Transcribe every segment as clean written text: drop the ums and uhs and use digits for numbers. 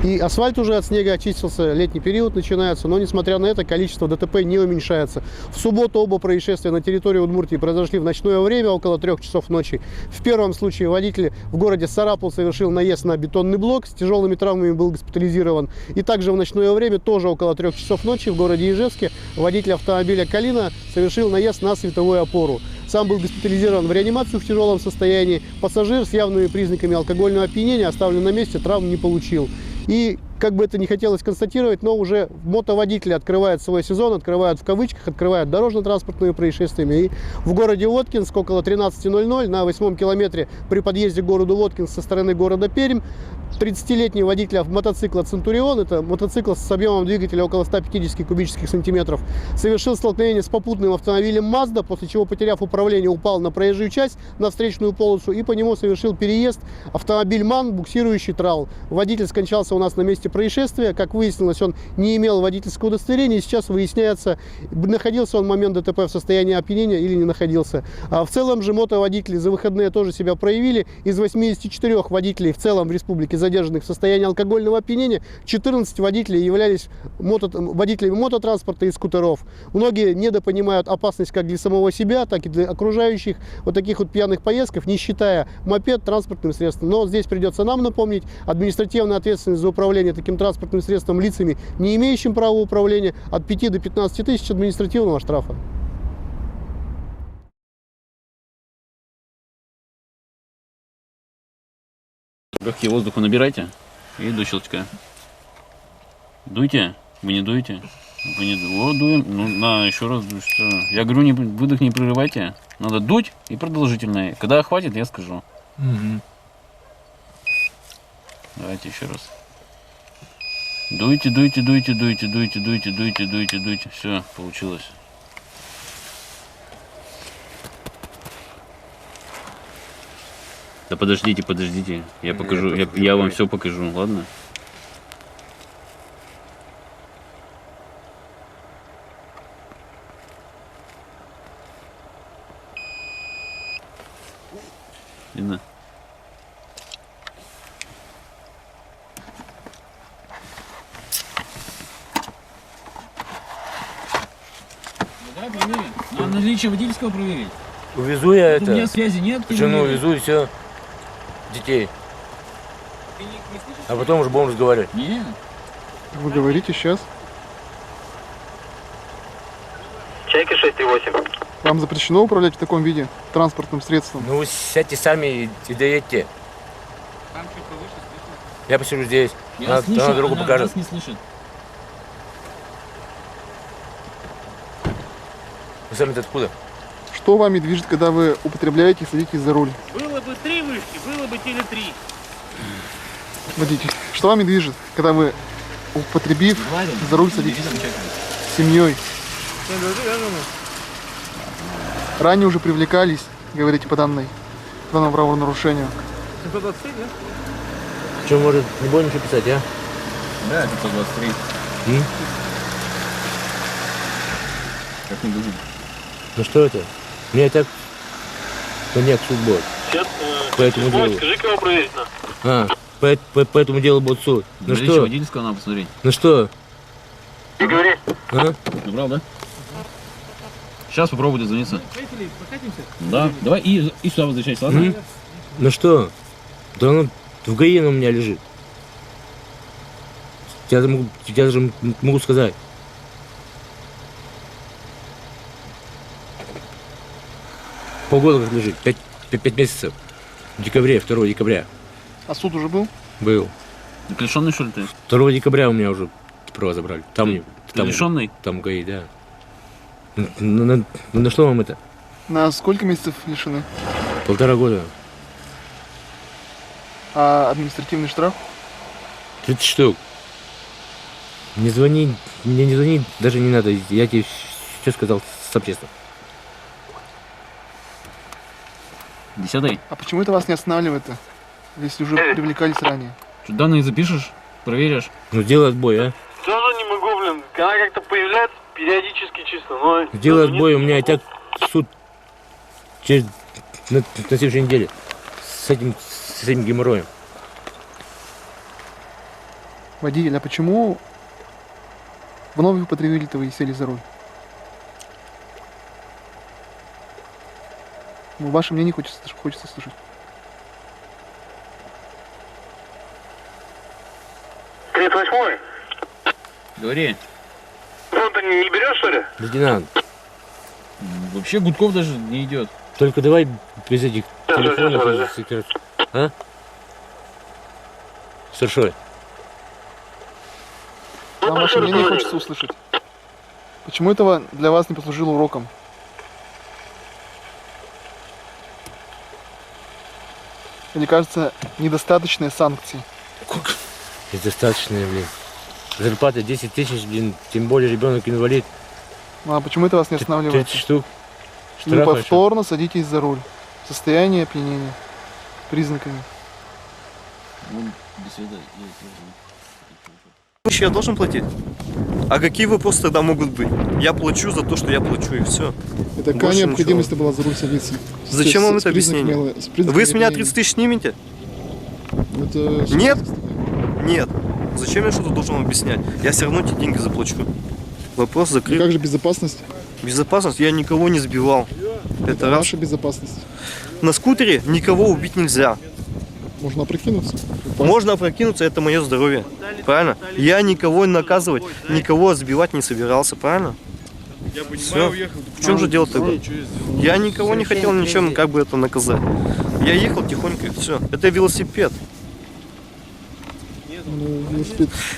И асфальт уже от снега очистился, летний период начинается, но несмотря на это, количество ДТП не уменьшается. В субботу оба происшествия на территории Удмуртии произошли в ночное время, около 3 часов ночи. В первом случае водитель в городе Сарапул совершил наезд на бетонный блок, с тяжелыми травмами был госпитализирован. И также в ночное время, тоже около 3 часов ночи, в городе Ижевске водитель автомобиля «Калина» совершил наезд на световую опору. Сам был госпитализирован в реанимацию в тяжелом состоянии. Пассажир с явными признаками алкогольного опьянения оставлен на месте, травм не получил. И, как бы это ни хотелось констатировать, но уже мотоводители открывают свой сезон, открывают в кавычках, открывают дорожно-транспортные происшествия. И в городе Воткинск около 13:00 на 8-м километре при подъезде к городу Воткинск со стороны города Пермь 30-летний водитель мотоцикла «Центурион», это мотоцикл с объемом двигателя около 150 кубических сантиметров, совершил столкновение с попутным автомобилем «Мазда», после чего, потеряв управление, упал на проезжую часть, на встречную полосу, и по нему совершил переезд автомобиль «МАН», буксирующий трал. Водитель скончался у нас на месте происшествия. Как выяснилось, он не имел водительского удостоверения, и сейчас выясняется, находился он в момент ДТП в состоянии опьянения или не находился. А в целом же мотоводители за выходные тоже себя проявили. Из 84 водителей в целом в республике, задержанных в состоянии алкогольного опьянения, 14 водителей являлись водителями мототранспорта и скутеров. Многие недопонимают опасность как для самого себя, так и для окружающих вот таких вот пьяных поездках, не считая мопед транспортным средством. Но здесь придется нам напомнить: административная ответственность за управление таким транспортным средством лицами, не имеющим права управления, от 5 до 15 тысяч административного штрафа. Легкие воздуха набирайте и до щелчка. Дуйте? Вы не дуете? Вы не... Вот, дуем. Ну, на, еще раз. Что? Я говорю, выдох не прерывайте. Надо дуть и продолжительно. Когда хватит, я скажу. Угу. Давайте еще раз. Дуйте, дуйте, дуйте, дуйте, дуйте, дуйте, дуйте, дуйте, дуйте. Все, получилось. Да подождите, подождите. Я покажу. Я вам все покажу, ладно? Лина. Да, проверить. Надо наличие водительского проверить. Увезу я это. У меня связи нет. Жену увезу и все. Детей. А потом уже будем разговаривать. Нет. Вы говорите сейчас? Чайка 6,8. Вам запрещено управлять в таком виде транспортным средством? Ну вы сядьте сами и доедьте. Там чуть повыше слышно. Я посижу здесь. Я Она слышу, дорогу она покажет. нас не слышит. Вы сами-то откуда? Что вами движет, когда вы употребляете и садитесь за руль? Было бы 3 вышки, было бы теле 3. Водитель, что вами движет, когда вы, употребив, Ладно. за руль садитесь Иди там, чайка. с семьей? Ранее уже привлекались, говорите, по данному правонарушению. 723, да? Что, может, не будем ничего писать, а? Да, 523. Как не будет? Ну что это? Мне и так коньяк суд будет. Сейчас, По этому делу. скажи, кого проверить надо. По этому делу будет суд. Ну Наличие что? водительского надо посмотреть. Ну что? Не говори. А? Набрал, да? Сейчас попробуй дозвониться. Поехали, прокатимся. Да, давай и сюда возвращайся, ладно? Ну что? Да оно в ГАИ у меня лежит. Я даже могу сказать. Полгода как лежит, 5 месяцев. В декабре, 2 декабря А суд уже был? был. Так лишенный, что ли, ты? 2 декабря у меня уже права забрали. Там, Ты лишенный? там ГАИ, да. На что вам это? На сколько месяцев лишены? 1,5 года. А административный штраф? 30 штук. Не звони, мне не звони, даже не надо. Я тебе все сказал с общества. 10-й. А почему это вас не останавливает-то, если уже привлекались ранее? Что, данные запишешь, проверишь? Ну делай отбой, а? Тоже не могу, блин. Она как-то появляется периодически чисто, но... Делай отбой, у меня и так суд на следующей неделе с этим геморроем. Водитель, а почему вновь употребили-то вы и сели за руль? Ну, ваше мнение хочется слышать. Говори. Ну, ты не берешь, что ли? Лейтенант, Вообще Гудков даже не идет. только давай без этих Сейчас, телефонов. сейчас, А? Старшой. Ну, Нам ваше прошу, мнение расскажи. хочется услышать. Почему этого для вас не послужило уроком? Или кажется, недостаточные санкции? Недостаточно, блин. Зарплата 10 тысяч, блин, тем более ребенок инвалид. Ну, а почему это вас не останавливает? 30 штук. Вы Штрафа еще. повторно садитесь за руль. Состояние опьянения. Признаками. Беседа. Я должен платить? А какие вопросы тогда могут быть? Я плачу за то, что я плачу, и все. Это какая необходимость была за руль садиться? Зачем вам это объяснение? Вы с меня 30 тысяч снимете? Нет? Нет. Зачем я что-то должен вам объяснять? Я все равно эти деньги заплачу. Вопрос закрыт. же безопасность? Безопасность? Я никого не сбивал. Это раз. безопасность. На скутере никого убить нельзя. Можно опрокинуться. Можно опрокинуться, это мое здоровье. Правильно? Я никого наказывать, никого сбивать не собирался, правильно? Все. В чем же дело тогда? Я никого не хотел ничем как бы это наказать. Я ехал тихонько, и все. Это велосипед.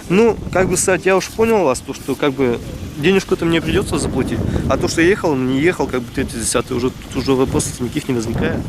Ну, как бы сказать, я уж понял вас, то, что как бы денежку-то мне придется заплатить. А то, что я ехал, не ехал, как бы 30-10, уже тут уже вопросов никаких не возникает.